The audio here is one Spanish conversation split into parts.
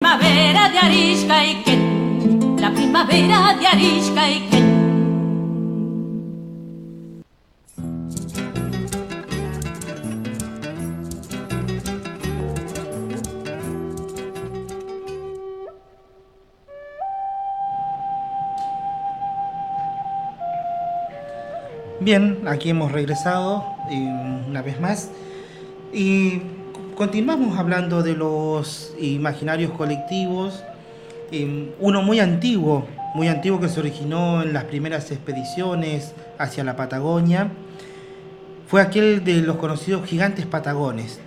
primavera de Arishkaiken, la primavera de Arishkaiken. Bien, aquí hemos regresado una vez más y continuamos hablando de los imaginarios colectivos. Uno muy antiguo que se originó en las primeras expediciones hacia la Patagonia, fue aquel de los conocidos gigantes patagones.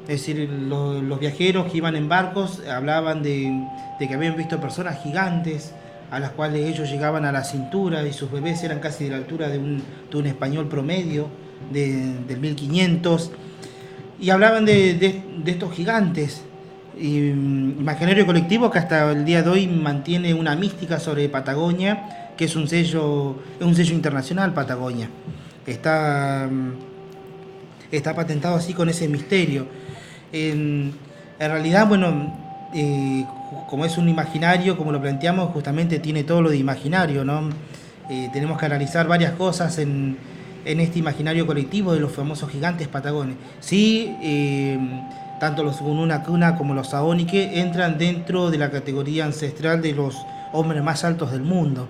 Es decir, los viajeros que iban en barcos hablaban de que habían visto personas gigantes a las cuales ellos llegaban a la cintura y sus bebés eran casi de la altura de un español promedio del 1500. Y hablaban de estos gigantes. Imaginario colectivo que hasta el día de hoy mantiene una mística sobre Patagonia, que es un sello internacional. Patagonia está patentado así, con ese misterio. En realidad, bueno, como es un imaginario, como lo planteamos, justamente tiene todo lo de imaginario, ¿no? Tenemos que analizar varias cosas en este imaginario colectivo de los famosos gigantes patagones. Sí, tanto los Gununacuna como los Saónique entran dentro de la categoría ancestral de los hombres más altos del mundo.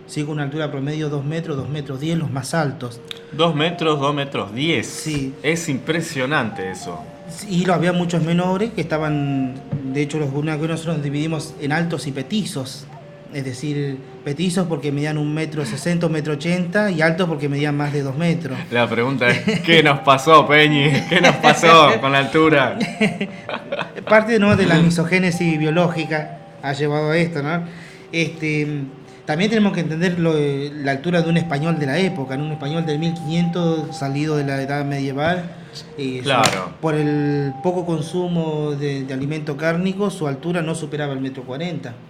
Sí, con una altura promedio 2 metros, 2 metros 10, los más altos. 2 metros, 2 metros 10. Sí. Es impresionante eso. Y había muchos menores que estaban, de hecho los Gununacuna nosotros nos dividimos en altos y petizos. Es decir, petizos porque medían 1,60 m, 1,80 m, y altos porque medían más de 2 metros. La pregunta es, ¿qué nos pasó, Peñi? ¿Qué nos pasó con la altura? Parte, ¿no?, de la misogénesis biológica ha llevado a esto, ¿no? También tenemos que entender la altura de un español de la época, ¿no? Un español del 1500 salido de la edad medieval. Claro. Por el poco consumo de alimento cárnico, su altura no superaba el 1,40 m.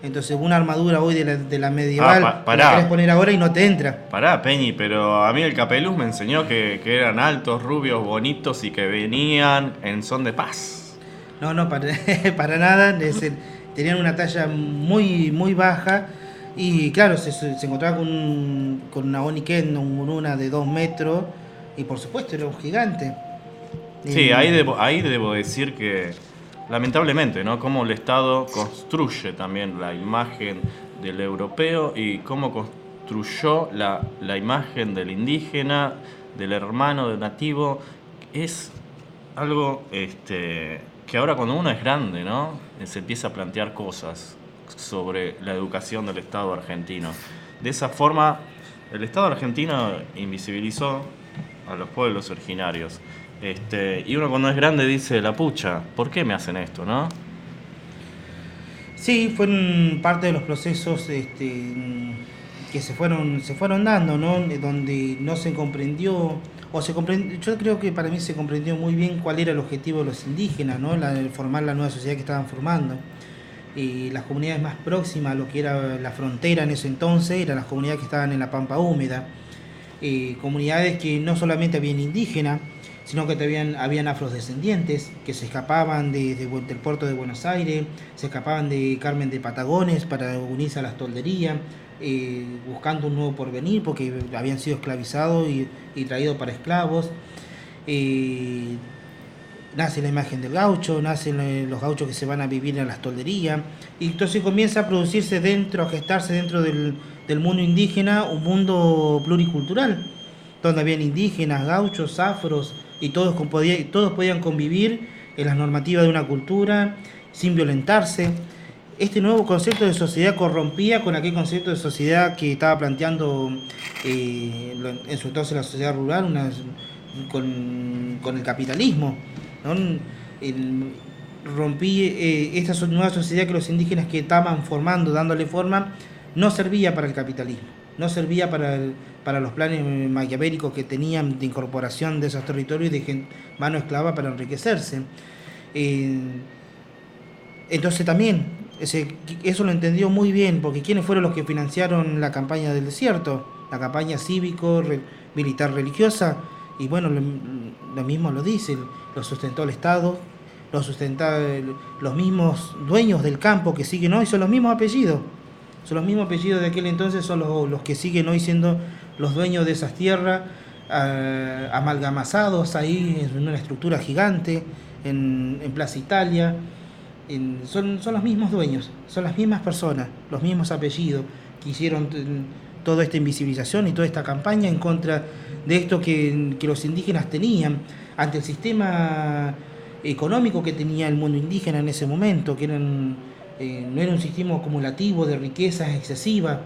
Entonces, una armadura hoy de la medieval, te la querés poner ahora y no te entra. Pará, Peñi, pero a mí el Capeluz me enseñó que eran altos, rubios, bonitos y que venían en son de paz. No, para nada. Tenían una talla muy, muy baja. Y claro, se encontraba con una Oniken, una de 2 metros. Y por supuesto, era un gigante. Sí, ahí debo decir que, lamentablemente, ¿no?, cómo el Estado construye también la imagen del europeo y cómo construyó la imagen del indígena, del hermano, del nativo. Es algo que ahora, cuando uno es grande, ¿no?, se empieza a plantear cosas sobre la educación del Estado argentino. De esa forma, el Estado argentino invisibilizó a los pueblos originarios. Y uno, cuando es grande, dice, la pucha, ¿por qué me hacen esto, no? Sí, fueron parte de los procesos que se fueron dando, ¿no? Donde no se comprendió, yo creo que para mí se comprendió muy bien cuál era el objetivo de los indígenas, ¿no? Formar la nueva sociedad que estaban formando. Y las comunidades más próximas a lo que era la frontera en ese entonces eran las comunidades que estaban en la pampa húmeda. Comunidades que no solamente habían indígenas, sino que habían afrodescendientes que se escapaban del puerto de Buenos Aires, se escapaban de Carmen de Patagones para unirse a las tolderías, buscando un nuevo porvenir porque habían sido esclavizados y traídos para esclavos. Nace la imagen del gaucho, nacen los gauchos que se van a vivir a las tolderías, y entonces comienza a producirse a gestarse dentro del mundo indígena un mundo pluricultural, donde habían indígenas, gauchos, afros, y todos podían convivir en las normativas de una cultura sin violentarse. Este nuevo concepto de sociedad corrompía con aquel concepto de sociedad que estaba planteando en su entonces la sociedad rural, con el capitalismo, ¿no? Esta nueva sociedad que los indígenas que estaban formando, dándole forma, no servía para el capitalismo, no servía para los planes maquiavélicos que tenían de incorporación de esos territorios y de mano esclava para enriquecerse. Entonces también eso lo entendió muy bien, porque ¿quiénes fueron los que financiaron la campaña del desierto? La campaña cívico, militar, religiosa. Y bueno, lo mismo lo dice, lo sustentó el Estado, lo sustentaba los mismos dueños del campo que siguen hoy, son los mismos apellidos. Son los mismos apellidos de aquel entonces, son los que siguen hoy siendo los dueños de esas tierras, amalgamazados ahí en una estructura gigante, en Plaza Italia. Son los mismos dueños, son las mismas personas, los mismos apellidos que hicieron toda esta invisibilización y toda esta campaña en contra de esto que los indígenas tenían ante el sistema económico que tenía el mundo indígena en ese momento, que no era un sistema acumulativo de riquezas excesivas,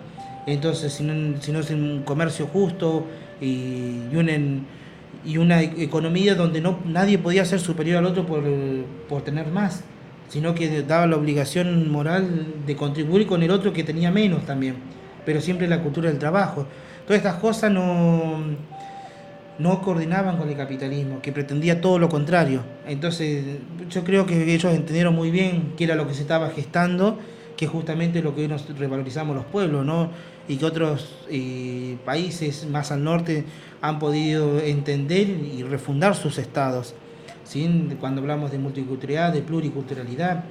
entonces sino es un comercio justo y una economía donde nadie podía ser superior al otro por tener más, sino que daba la obligación moral de contribuir con el otro que tenía menos también, pero siempre la cultura del trabajo. Todas estas cosas no coordinaban con el capitalismo, que pretendía todo lo contrario. Entonces yo creo que ellos entendieron muy bien qué era lo que se estaba gestando, que justamente lo que hoy nos revalorizamos los pueblos, ¿no? Y que otros países más al norte han podido entender y refundar sus estados, ¿sí? Cuando hablamos de multiculturalidad, de pluriculturalidad,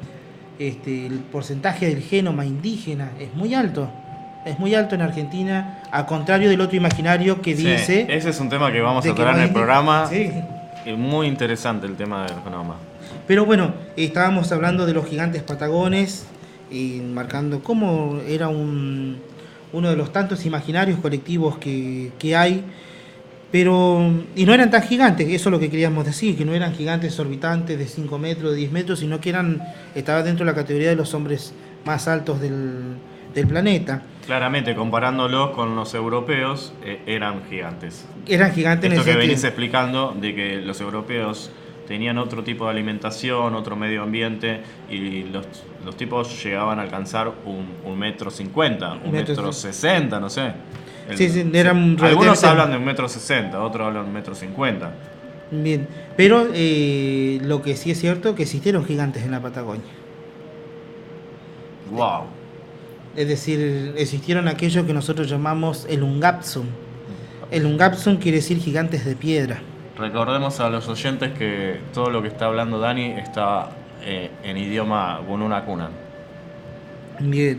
el porcentaje del genoma indígena es muy alto en Argentina, a contrario del otro imaginario que dice... Ese es un tema que vamos a tratar en el programa. Sí. Es muy interesante el tema del genoma. Pero bueno, estábamos hablando de los gigantes patagones, marcando cómo era uno de los tantos imaginarios colectivos que hay, y no eran tan gigantes, eso es lo que queríamos decir, que no eran gigantes orbitantes de 5 metros, de 10 metros, sino que estaban dentro de la categoría de los hombres más altos del planeta. Claramente, comparándolos con los europeos, eran gigantes. Eran gigantes en esto ese que venís sentido. explicando, de que los europeos tenían otro tipo de alimentación, otro medio ambiente, y los tipos llegaban a alcanzar 1,50 m, 1,60 m, no sé. Eran algunos hablan de 1,60 m, otros hablan de 1,50 m. Bien, pero lo que sí es cierto es que existieron gigantes en la Patagonia. Wow. Es decir, existieron aquellos que nosotros llamamos el Ungapsum. El Ungapsum quiere decir gigantes de piedra. Recordemos a los oyentes que todo lo que está hablando Dani está en idioma Gununa-Kunan. Bien.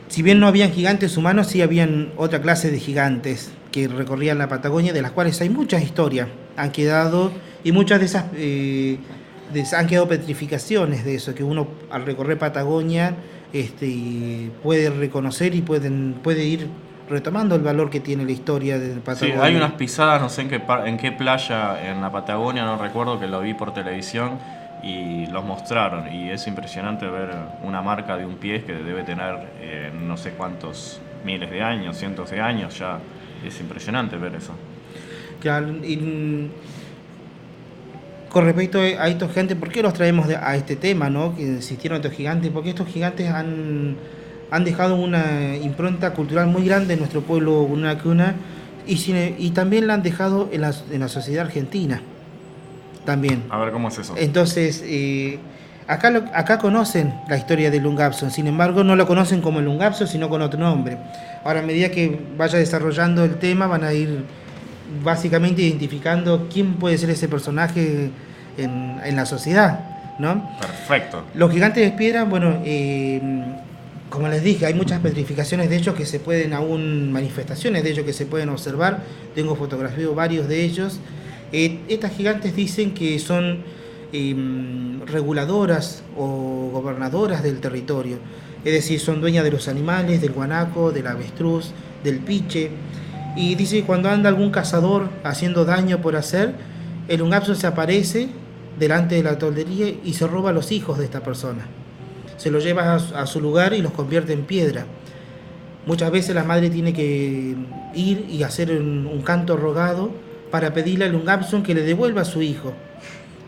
Si bien no habían gigantes humanos, sí habían otra clase de gigantes que recorrían la Patagonia, de las cuales hay muchas historias. Han quedado, y muchas de esas han quedado petrificaciones de eso, que uno al recorrer Patagonia puede reconocer y puede ir retomando el valor que tiene la historia de Patagonia. Sí, hay unas pisadas, no sé en qué playa en la Patagonia, no recuerdo, que lo vi por televisión y los mostraron, y es impresionante ver una marca de un pie que debe tener no sé cuántos miles de años, cientos de años, ya es impresionante ver eso. Claro, con respecto a estos gigantes, ¿por qué los traemos a este tema, ¿no? Que existieron estos gigantes? Porque estos gigantes han dejado una impronta cultural muy grande en nuestro pueblo Gununa-Kuna y también la han dejado en la sociedad argentina. También. A ver, ¿cómo es eso? Entonces, acá conocen la historia del Ungapsum, sin embargo no lo conocen como el Ungapsum, sino con otro nombre. Ahora, a medida que vaya desarrollando el tema, van a ir básicamente identificando quién puede ser ese personaje en la sociedad, ¿no? Perfecto. Los gigantes de piedra, bueno, como les dije, hay muchas petrificaciones de ellos que se pueden manifestaciones de ellos que se pueden observar. Tengo fotografiado varios de ellos. Estas gigantes dicen que son reguladoras o gobernadoras del territorio, es decir, son dueñas de los animales, del guanaco, del avestruz, del piche. Y dice que cuando anda algún cazador haciendo daño por hacer, el Ungapsum se aparece delante de la toldería y se roba a los hijos de esta persona. Se los lleva a su lugar y los convierte en piedra. Muchas veces la madre tiene que ir y hacer un canto rogado para pedirle al Ungapsum que le devuelva a su hijo.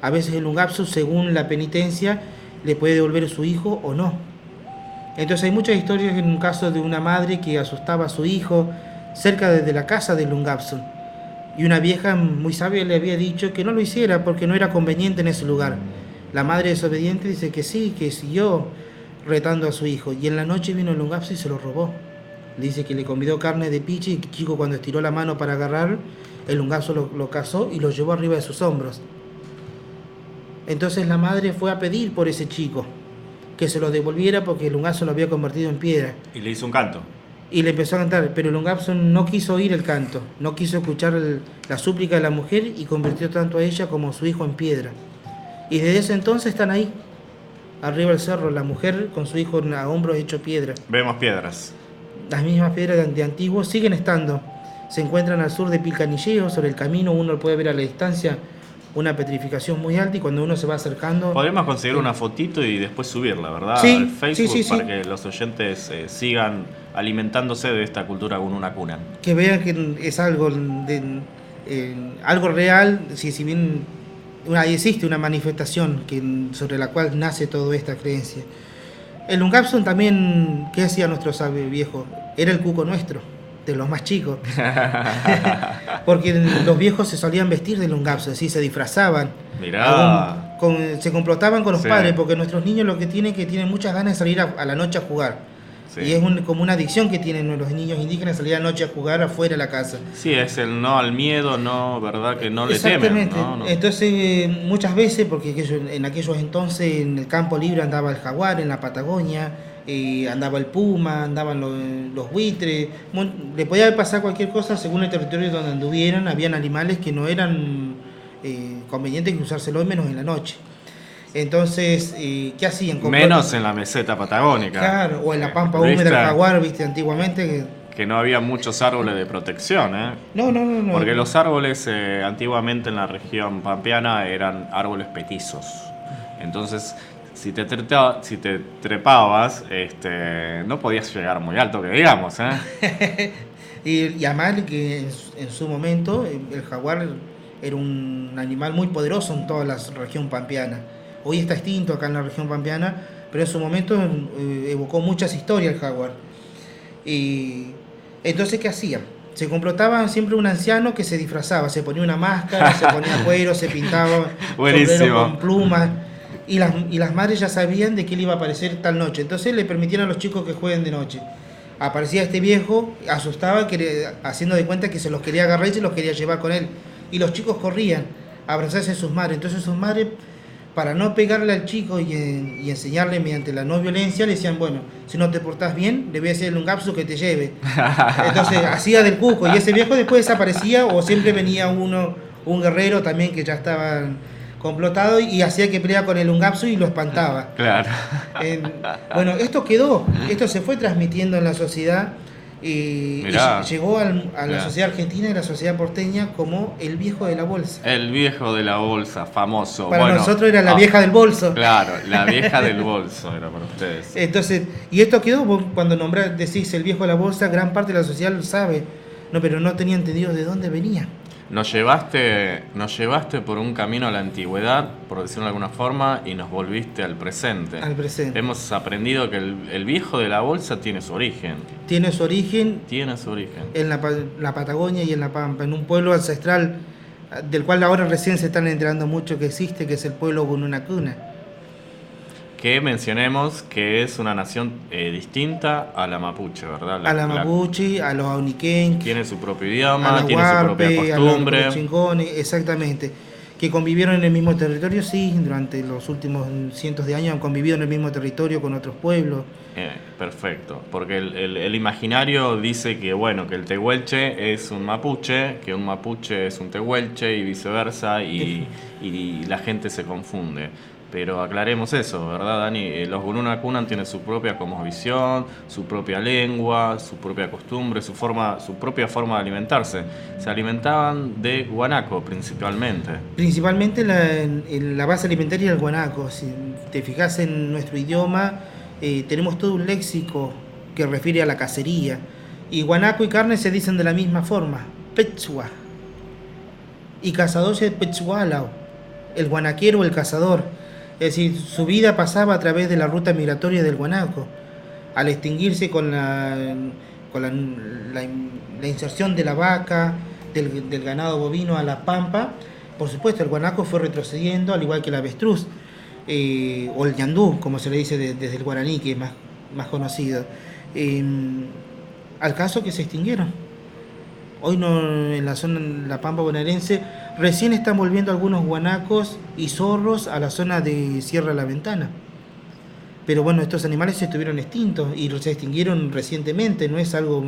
A veces el Ungapsum, según la penitencia, le puede devolver a su hijo o no. Entonces hay muchas historias en un caso de una madre que asustaba a su hijo cerca de la casa del Ungapsum, y una vieja muy sabia le había dicho que no lo hiciera porque no era conveniente en ese lugar. La madre desobediente dice que sí, que siguió retando a su hijo, y en la noche vino el Ungapsum y se lo robó. Le dice que le convidó carne de piche y el chico, cuando estiró la mano para agarrar, el Ungapsum lo cazó y lo llevó arriba de sus hombros. Entonces la madre fue a pedir por ese chico, que se lo devolviera porque el Ungapso lo había convertido en piedra. Y le hizo un canto. Y le empezó a cantar, pero el Ungapso no quiso oír el canto, no quiso escuchar la súplica de la mujer y convirtió tanto a ella como a su hijo en piedra. Y desde ese entonces están ahí, arriba del cerro, la mujer con su hijo a hombros hecho piedra. Vemos piedras. Las mismas piedras de antiguo siguen estando. Se encuentran al sur de Pilcanilleo, sobre el camino uno puede ver a la distancia una petrificación muy alta y cuando uno se va acercando... Podemos conseguir una fotito y después subirla, ¿verdad? Sí, Al Facebook sí, para que los oyentes sigan alimentándose de esta cultura gununacuna. Que vean que es algo, algo real, si bien existe una manifestación sobre la cual nace toda esta creencia. El Ungapso también, ¿qué hacía nuestro sabio viejo? Era el cuco nuestro, de los más chicos. Porque los viejos se solían vestir del Ungapso, así se disfrazaban. Mirá. Se complotaban con los Sí. padres, porque nuestros niños lo que tienen muchas ganas de salir a la noche a jugar. Sí. Y es como una adicción que tienen los niños indígenas, salir a la noche a jugar afuera de la casa. Sí, es el no al miedo, no, ¿verdad? Que no le temen. Exactamente. ¿No? Entonces, muchas veces, porque en aquellos entonces en el campo libre andaba el jaguar, en la Patagonia, andaba el puma, andaban los buitres, le podía pasar cualquier cosa según el territorio donde anduvieran. Habían animales que no eran convenientes cruzárselo, menos en la noche. Entonces, ¿qué hacían? Menos en la meseta patagónica. Claro, o en la pampa ¿Viste? húmeda del jaguar, viste, antiguamente. Que no había muchos árboles de protección, ¿eh? No. Porque los árboles antiguamente en la región pampeana eran árboles petizos. Entonces, si te trepabas, no podías llegar muy alto, que digamos, ¿eh? Y además que en su momento el jaguar era un animal muy poderoso en toda la región pampeana. Hoy está extinto acá en la región pampeana, pero en su momento evocó muchas historias el jaguar. Y entonces, ¿qué hacían? Se complotaba siempre un anciano que se disfrazaba, se ponía una máscara, se ponía cuero, se pintaba sombrero con plumas. Y las madres ya sabían de qué le iba a aparecer tal noche. Entonces le permitían a los chicos que jueguen de noche. Aparecía este viejo, asustaba, haciendo de cuenta que se los quería agarrar y se los quería llevar con él. Y los chicos corrían a abrazarse a sus madres. Entonces sus madres, para no pegarle al chico y enseñarle mediante la no violencia, le decían, bueno, si no te portás bien, le voy a hacer el Ungapso que te lleve. Entonces hacía del cuco y ese viejo después desaparecía o siempre venía un guerrero también que ya estaba complotado y hacía que peleaba con el Ungapso y lo espantaba. Claro. Bueno, esto se fue transmitiendo en la sociedad y llegó a la sociedad argentina y la sociedad porteña como el viejo de la bolsa. El viejo de la bolsa, famoso. Para nosotros era la vieja del bolso. Claro, la vieja del bolso era para ustedes. Entonces, y esto quedó, cuando decís el viejo de la bolsa, gran parte de la sociedad lo sabe, pero no tenía entendido de dónde venía. Nos llevaste por un camino a la antigüedad, por decirlo de alguna forma, y nos volviste al presente. Al presente. Hemos aprendido que el viejo de la bolsa tiene su origen. Tiene su origen en la Patagonia y en la Pampa, en un pueblo ancestral del cual ahora recién se están enterando mucho que existe, que es el pueblo gununacuna. Que mencionemos que es una nación distinta a la mapuche, ¿verdad? A la mapuche, a los auniquén. Tiene su propio idioma, tiene su propia costumbre. A los chingones, exactamente. Que convivieron en el mismo territorio, sí, durante los últimos cientos de años han convivido en el mismo territorio con otros pueblos. Perfecto, porque el imaginario dice que, bueno, que el tehuelche es un mapuche, que un mapuche es un tehuelche y viceversa, y la gente se confunde. Pero aclaremos eso, ¿verdad, Dani? Los gununacunan tienen su propia cosmovisión, su propia lengua, su propia costumbre, su propia forma de alimentarse. Se alimentaban de guanaco principalmente. Principalmente la base alimentaria del guanaco. Si te fijas en nuestro idioma, tenemos todo un léxico que refiere a la cacería. Y guanaco y carne se dicen de la misma forma, pechua. Y cazador es pechualao, el guanaquero o el cazador. Es decir, su vida pasaba a través de la ruta migratoria del guanaco. Al extinguirse con la inserción de la vaca, del ganado bovino a la pampa, por supuesto el guanaco fue retrocediendo, al igual que el avestruz, o el ñandú, como se le dice desde el guaraní, que es más conocido. Al caso que se extinguieron. Hoy no, en la zona, en la pampa bonaerense, Recién están volviendo algunos guanacos y zorros a la zona de Sierra La Ventana. Pero bueno, estos animales estuvieron extintos y se extinguieron recientemente, no es algo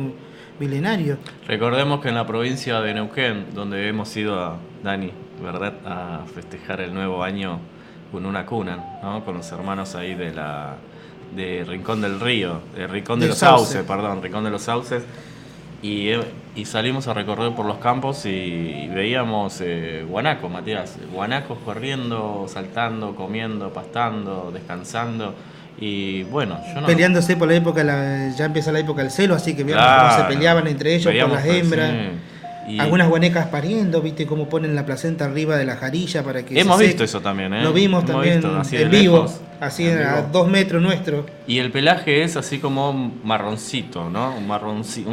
milenario. Recordemos que en la provincia de Neuquén, donde hemos ido, Dani, ¿verdad?, a festejar el nuevo año con una cuna, ¿no? Con los hermanos ahí de Rincón del Río, de Rincón de los Sauces, Rincón de los Sauces. Y salimos a recorrer por los campos y veíamos guanacos, Matías. Guanacos corriendo, saltando, comiendo, pastando, descansando. Y bueno, yo no... Peleándose por la época, ya empieza la época del celo, así que veamos cómo se peleaban entre ellos por las hembras. Sí. Y algunas guanecas pariendo, viste cómo ponen la placenta arriba de la jarilla para que hemos visto eso también, ¿eh? Lo vimos también en vivo, así a 2 metros nuestro. Y el pelaje es así como marroncito, ¿no? Un marroncito.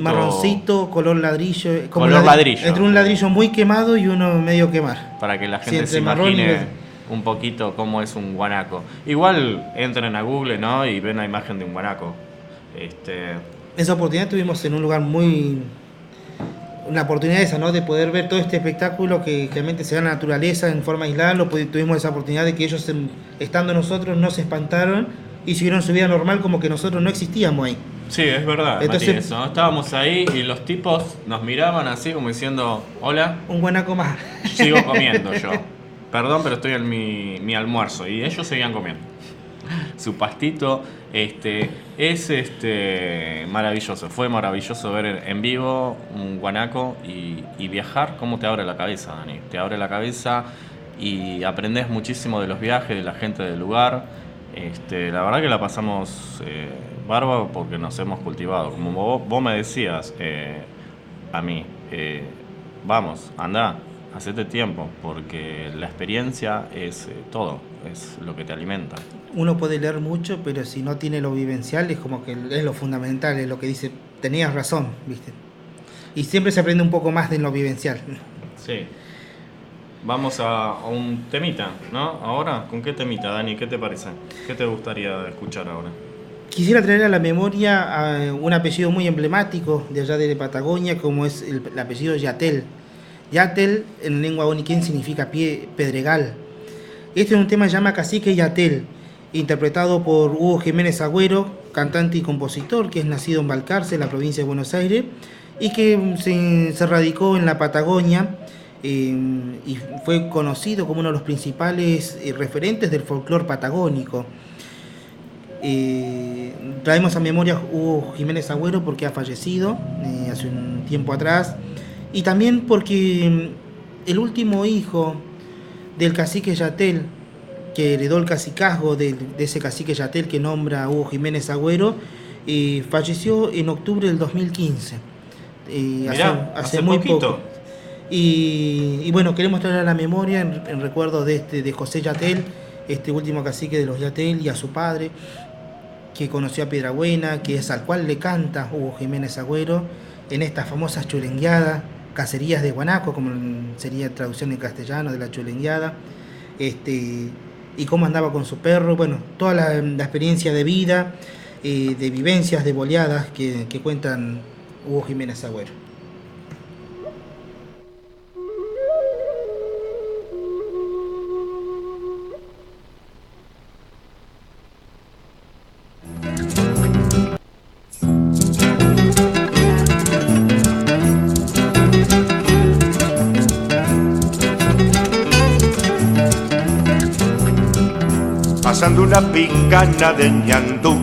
Marroncito, color ladrillo. Color ladrillo. Entre un ladrillo muy quemado y uno medio quemar. Para que la gente se imagine un poquito cómo es un guanaco. Igual entren a Google, ¿no? Y ven la imagen de un guanaco. Esa oportunidad tuvimos en un lugar una oportunidad esa, ¿no? De poder ver todo este espectáculo que realmente se da en la naturaleza en forma aislada. Tuvimos esa oportunidad de que ellos, estando nosotros, no se espantaron y siguieron su vida normal como que nosotros no existíamos ahí. Sí, es verdad. Entonces, Matías, ¿no? Estábamos ahí y los tipos nos miraban así como diciendo, hola. Un guanaco más. Sigo comiendo yo. Perdón, pero estoy en mi almuerzo. Y ellos seguían comiendo. Su pastito es maravilloso. Fue maravilloso ver en vivo un guanaco y viajar. Cómo te abre la cabeza, Dani. Te abre la cabeza y aprendes muchísimo de los viajes, de la gente del lugar. La verdad que la pasamos bárbaro porque nos hemos cultivado. Como vos me decías a mí, vamos, andá, hacete tiempo, porque la experiencia es todo, es lo que te alimenta. Uno puede leer mucho, pero si no tiene lo vivencial, es como que es lo fundamental, es lo que dice, tenías razón, ¿viste? Y siempre se aprende un poco más de lo vivencial. Sí. Vamos a un temita, ¿no? Ahora, ¿con qué temita, Dani? ¿Qué te parece? ¿Qué te gustaría escuchar ahora? Quisiera traer a la memoria un apellido muy emblemático de allá de Patagonia, como es el apellido Yatel. Yatel en lengua boniquén significa pedregal. Este es un tema que se llama Cacique Yatel, interpretado por Hugo Jiménez Agüero, cantante y compositor, que es nacido en Balcarce, en la provincia de Buenos Aires, y que se radicó en la Patagonia y fue conocido como uno de los principales referentes del folclore patagónico. Traemos a memoria a Hugo Jiménez Agüero porque ha fallecido hace un tiempo atrás, y también porque el último hijo del cacique Yatel, que heredó el cacicazgo de ese cacique Yatel que nombra a Hugo Jiménez Agüero, falleció en octubre del 2015. Mirá, hace muy poquito. poco. Y bueno, queremos traer a la memoria en recuerdo de José Yatel, este último cacique de los Yatel, y a su padre, que conoció a Piedrabuena, que es al cual le canta Hugo Jiménez Agüero en estas famosas chulengueadas, cacerías de guanaco, como sería traducción en castellano de la chulengueada, y cómo andaba con su perro, bueno, toda la experiencia de vida, de vivencias, de boleadas que cuentan Hugo Jiménez Agüero. Pasando una picana de ñandú,